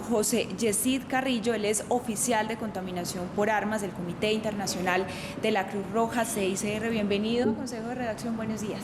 José Yesid Carrillo. Él es oficial de contaminación por armas del Comité Internacional de la Cruz Roja CICR. Bienvenido al Consejo de Redacción, buenos días.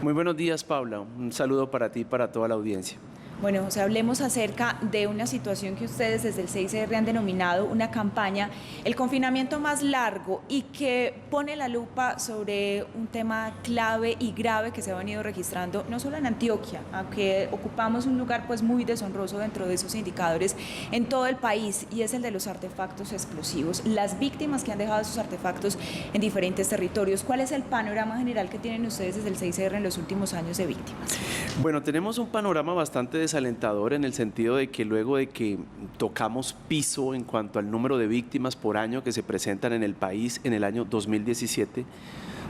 Muy buenos días, Paula. Un saludo para ti y para toda la audiencia. Bueno, José, hablemos acerca de una situación que ustedes desde el CICR han denominado una campaña, el confinamiento más largo, y que pone la lupa sobre un tema clave y grave que se ha venido registrando no solo en Antioquia, aunque ocupamos un lugar pues muy deshonroso dentro de esos indicadores en todo el país, y es el de los artefactos explosivos, las víctimas que han dejado esos artefactos en diferentes territorios. ¿Cuál es el panorama general que tienen ustedes desde el CICR en los últimos años de víctimas? Bueno, tenemos un panorama bastante desalentador en el sentido de que luego de que tocamos piso en cuanto al número de víctimas por año que se presentan en el país en el año 2017,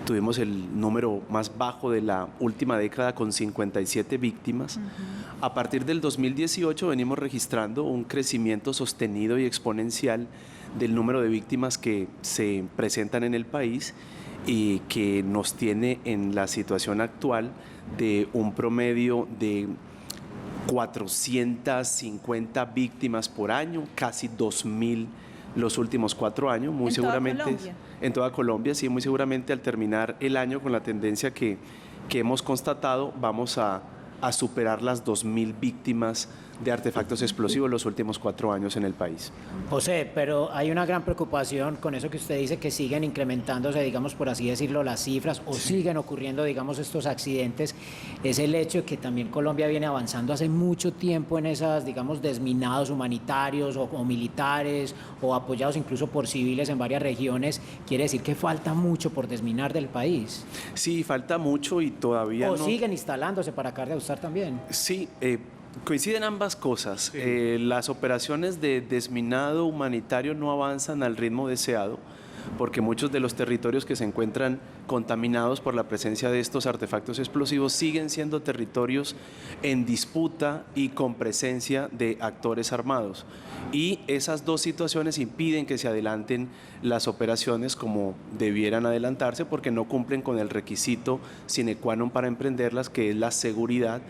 tuvimos el número más bajo de la última década con 57 víctimas. A partir del 2018 venimos registrando un crecimiento sostenido y exponencial del número de víctimas que se presentan en el país y que nos tiene en la situación actual de un promedio de 450 víctimas por año, casi 2.000 los últimos 4 años, muy seguramente en toda Colombia, sí, muy seguramente al terminar el año con la tendencia que hemos constatado, vamos a superar las 2.000 víctimas de artefactos explosivos los últimos 4 años en el país. José, pero hay una gran preocupación con eso que usted dice, que siguen incrementándose, digamos, por así decirlo, las cifras, o siguen ocurriendo, digamos, estos accidentes. Es el hecho de que también Colombia viene avanzando hace mucho tiempo en esas, digamos, desminados humanitarios o militares, o apoyados incluso por civiles en varias regiones. Quiere decir que falta mucho por desminar del país. Sí, falta mucho y todavía o no. siguen instalándose para acá de Ustar también. Sí, coinciden ambas cosas. Sí. Las operaciones de desminado humanitario no avanzan al ritmo deseado porque muchos de los territorios que se encuentran contaminados por la presencia de estos artefactos explosivos siguen siendo territorios en disputa y con presencia de actores armados. Y esas dos situaciones impiden que se adelanten las operaciones como debieran adelantarse porque no cumplen con el requisito sine qua non para emprenderlas, que es la seguridad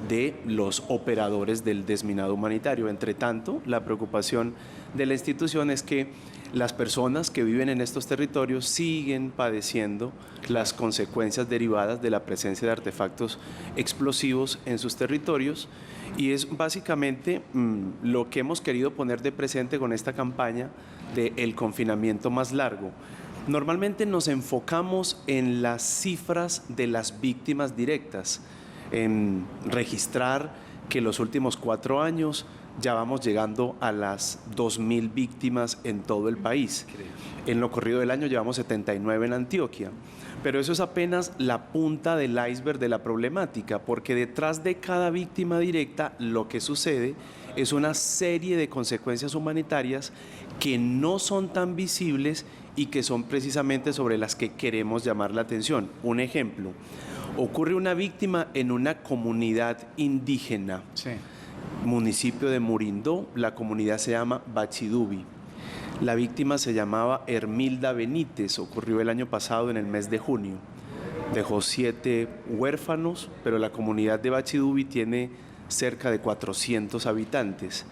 de los operadores del desminado humanitario. Entre tanto, la preocupación de la institución es que las personas que viven en estos territorios siguen padeciendo las consecuencias derivadas de la presencia de artefactos explosivos en sus territorios, y es básicamente lo que hemos querido poner de presente con esta campaña del confinamiento más largo. Normalmente nos enfocamos en las cifras de las víctimas directas, en registrar que los últimos 4 años ya vamos llegando a las 2.000 víctimas en todo el país. En lo corrido del año llevamos 79 en Antioquia, pero eso es apenas la punta del iceberg de la problemática, porque detrás de cada víctima directa lo que sucede es una serie de consecuencias humanitarias que no son tan visibles y que son precisamente sobre las que queremos llamar la atención. Un ejemplo: ocurre una víctima en una comunidad indígena, sí, municipio de Murindó, la comunidad se llama Bachidubi. La víctima se llamaba Hermilda Benítez, ocurrió el año pasado en el mes de junio. Dejó 7 huérfanos, pero la comunidad de Bachidubi tiene cerca de 400 habitantes.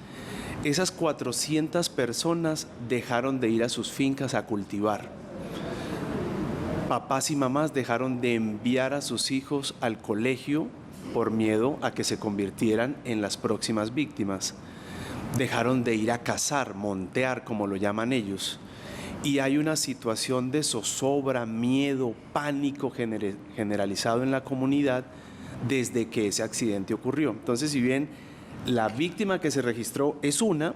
Esas 400 personas dejaron de ir a sus fincas a cultivar. Papás y mamás dejaron de enviar a sus hijos al colegio por miedo a que se convirtieran en las próximas víctimas. Dejaron de ir a cazar, montear, como lo llaman ellos. Y hay una situación de zozobra, miedo, pánico generalizado en la comunidad desde que ese accidente ocurrió. Entonces, si bien la víctima que se registró es una,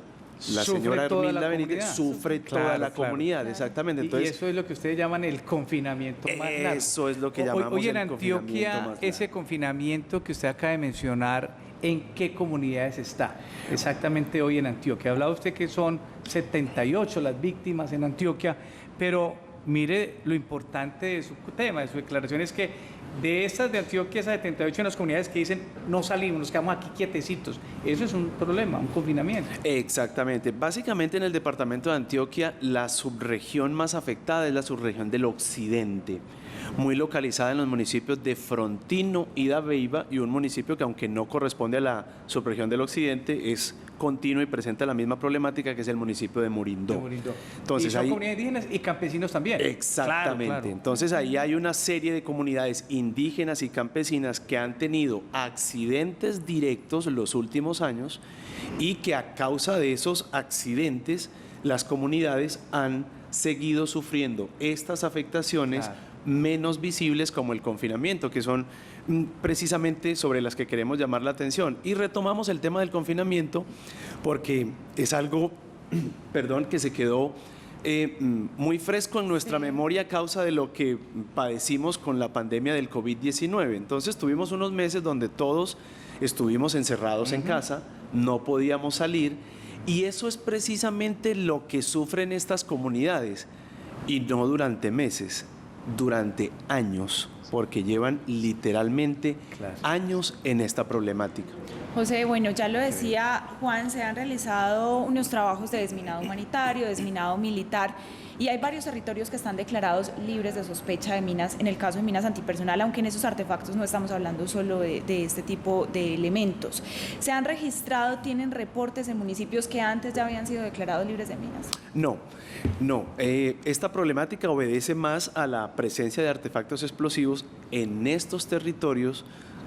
la señora Hermilda Benítez, sufre toda la comunidad, exactamente. Entonces, y eso es lo que ustedes llaman el confinamiento más largo. Eso es lo que llamamos hoy en el confinamiento Antioquia, más largo. ese confinamiento que usted acaba de mencionar, ¿en qué comunidades está? Exactamente hoy en Antioquia. Hablaba usted que son 78 las víctimas en Antioquia, pero mire lo importante de su tema, de su declaración, es que de estas de Antioquia, esas 78 en las comunidades que dicen no salimos, nos quedamos aquí quietecitos. Eso es un problema, un confinamiento. Exactamente. Básicamente en el departamento de Antioquia la subregión más afectada es la subregión del occidente, muy localizada en los municipios de Frontino y Dabeiba, y un municipio que, aunque no corresponde a la subregión del occidente, es continuo y presenta la misma problemática, que es el municipio de Murindó. Entonces, y son ahí, comunidades indígenas y campesinos también. exactamente. Claro, claro. Entonces ahí hay una serie de comunidades indígenas y campesinas que han tenido accidentes directos los últimos años y que a causa de esos accidentes las comunidades han seguido sufriendo estas afectaciones menos visibles, como el confinamiento, que son precisamente sobre las que queremos llamar la atención. Y retomamos el tema del confinamiento porque es algo, perdón, que se quedó muy fresco en nuestra memoria a causa de lo que padecimos con la pandemia del COVID-19. Entonces tuvimos unos meses donde todos estuvimos encerrados en casa, no podíamos salir, y eso es precisamente lo que sufren estas comunidades, y no durante meses, durante años, porque llevan literalmente años en esta problemática. José, bueno, ya lo decía Juan, se han realizado unos trabajos de desminado humanitario, desminado militar, y hay varios territorios que están declarados libres de sospecha de minas, en el caso de minas antipersonal, aunque en esos artefactos no estamos hablando solo de este tipo de elementos. ¿Se han registrado, tienen reportes en municipios que antes ya habían sido declarados libres de minas? No. Esta problemática obedece más a la presencia de artefactos explosivos en estos territorios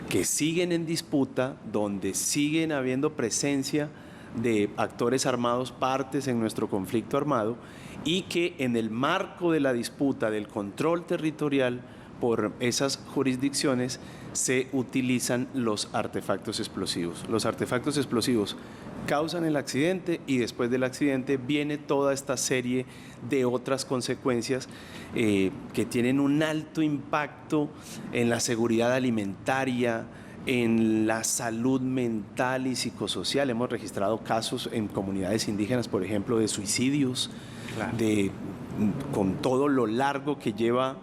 que siguen en disputa, donde siguen habiendo presencia de actores armados, partes en nuestro conflicto armado, y que en el marco de la disputa del control territorial por esas jurisdicciones se utilizan los artefactos explosivos. Los artefactos explosivos causan el accidente y después del accidente viene toda esta serie de otras consecuencias que tienen un alto impacto en la seguridad alimentaria, en la salud mental y psicosocial. Hemos registrado casos en comunidades indígenas, por ejemplo, de suicidios, con todo lo largo que lleva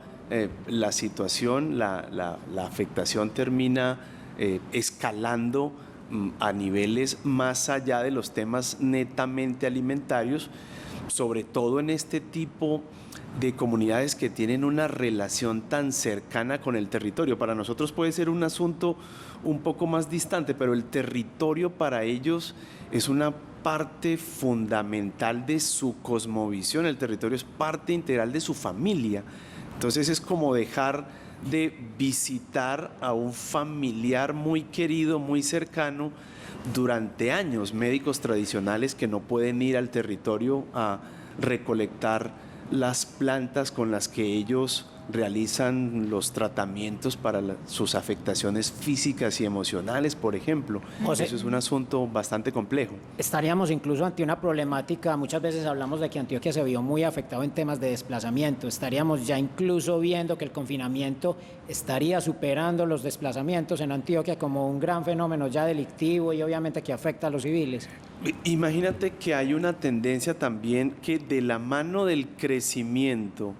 la situación, la afectación termina escalando a niveles más allá de los temas netamente alimentarios, sobre todo en este tipo de comunidades que tienen una relación tan cercana con el territorio. Para nosotros puede ser un asunto un poco más distante, pero el territorio para ellos es una parte fundamental de su cosmovisión, el territorio es parte integral de su familia. Entonces es como dejar de visitar a un familiar muy querido, muy cercano, durante años. Médicos tradicionales que no pueden ir al territorio a recolectar las plantas con las que ellos realizan los tratamientos para sus afectaciones físicas y emocionales, por ejemplo. José, eso es un asunto bastante complejo. Estaríamos incluso ante una problemática, muchas veces hablamos de que Antioquia se vio muy afectado en temas de desplazamiento, estaríamos ya incluso viendo que el confinamiento estaría superando los desplazamientos en Antioquia como un gran fenómeno ya delictivo y obviamente que afecta a los civiles. Imagínate que hay una tendencia también que de la mano del crecimiento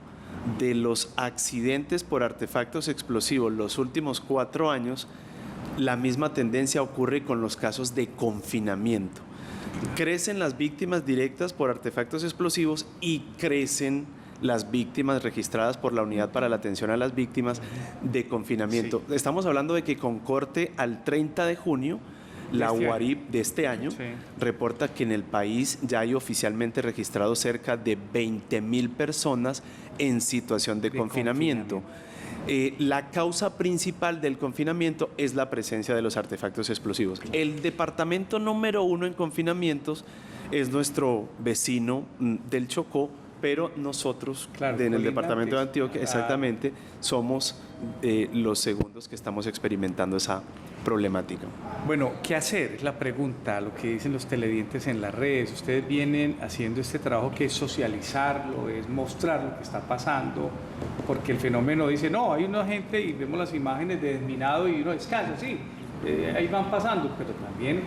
de los accidentes por artefactos explosivos los últimos 4 años, la misma tendencia ocurre con los casos de confinamiento. Crecen las víctimas directas por artefactos explosivos y crecen las víctimas registradas por la Unidad para la Atención a las Víctimas de Confinamiento. Sí. Estamos hablando de que con corte al 30 de junio, la UARIP de este año reporta que en el país ya hay oficialmente registrados cerca de 20.000 personas en situación de confinamiento. La causa principal del confinamiento es la presencia de los artefactos explosivos. El departamento número 1 en confinamientos es nuestro vecino del Chocó, pero nosotros en el departamento de Antioquia, exactamente, somos los segundos que estamos experimentando esa problemática. Bueno, ¿qué hacer? Es la pregunta, lo que dicen los televidentes en las redes. Ustedes vienen haciendo este trabajo que es socializarlo, es mostrar lo que está pasando, porque el fenómeno dice, no, hay una gente y vemos las imágenes de desminado y uno descansa, sí, ahí van pasando, pero también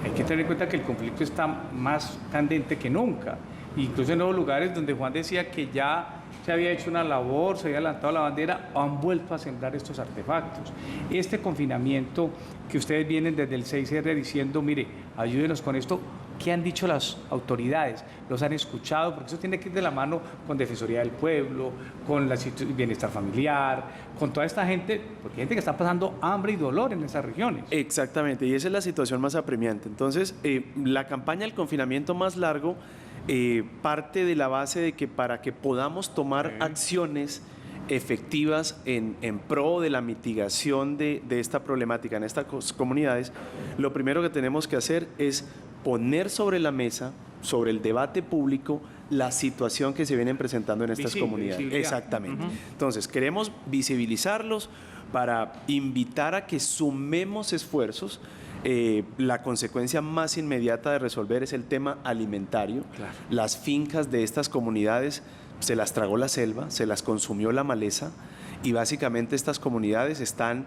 hay que tener en cuenta que el conflicto está más candente que nunca. Incluso en nuevos lugares donde Juan decía que ya se había hecho una labor, se había levantado la bandera, han vuelto a sembrar estos artefactos. Este confinamiento que ustedes vienen desde el 6R diciendo, mire, ayúdenos con esto, ¿Qué han dicho las autoridades? ¿Los han escuchado? Porque eso tiene que ir de la mano con Defensoría del Pueblo, con la bienestar familiar, con toda esta gente, porque hay gente que está pasando hambre y dolor en esas regiones. Exactamente, y esa es la situación más apremiante. Entonces, la campaña del confinamiento más largo parte de la base de que para que podamos tomar acciones efectivas en pro de la mitigación de esta problemática en estas comunidades, lo primero que tenemos que hacer es poner sobre la mesa, sobre el debate público, la situación que se vienen presentando en estas comunidades. Visibilidad. Exactamente. Entonces, queremos visibilizarlos para invitar a que sumemos esfuerzos. La consecuencia más inmediata de resolver es el tema alimentario. Claro. Las fincas de estas comunidades se las tragó la selva, se las consumió la maleza y básicamente estas comunidades están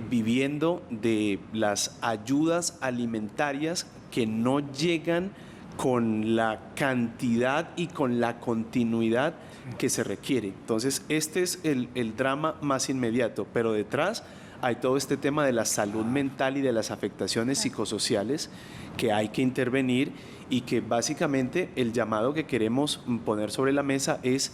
viviendo de las ayudas alimentarias que no llegan con la cantidad y con la continuidad que se requiere. Entonces, este es el drama más inmediato, pero detrás hay todo este tema de la salud mental y de las afectaciones psicosociales que hay que intervenir y que básicamente el llamado que queremos poner sobre la mesa es: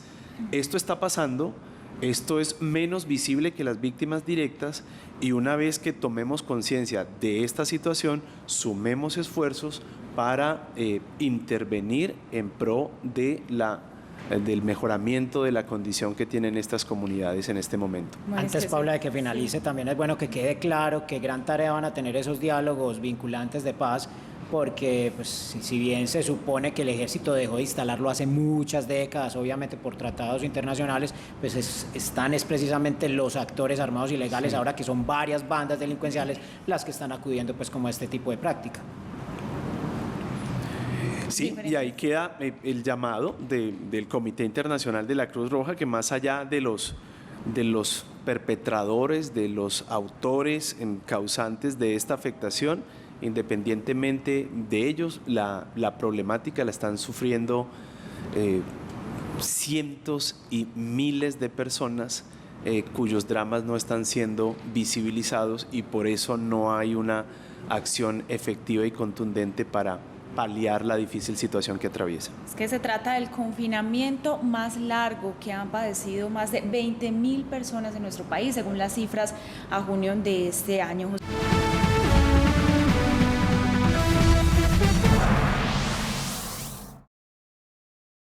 esto está pasando, esto es menos visible que las víctimas directas y una vez que tomemos conciencia de esta situación, sumemos esfuerzos para intervenir en pro de del mejoramiento de la condición que tienen estas comunidades en este momento. Bueno, Antes, Paula, de que finalice, también es bueno que quede claro que gran tarea van a tener esos diálogos vinculantes de paz, porque pues, si bien se supone que el ejército dejó de instalarlo hace muchas décadas, obviamente por tratados internacionales, pues están precisamente los actores armados ilegales, ahora que son varias bandas delincuenciales las que están acudiendo pues como a este tipo de práctica. Sí, y ahí queda el llamado del Comité Internacional de la Cruz Roja, que más allá de los perpetradores, de los autores causantes de esta afectación, independientemente de ellos, la problemática la están sufriendo cientos y miles de personas cuyos dramas no están siendo visibilizados y por eso no hay una acción efectiva y contundente para paliar la difícil situación que atraviesa. Es que se trata del confinamiento más largo que han padecido más de 20.000 personas en nuestro país, según las cifras a junio de este año.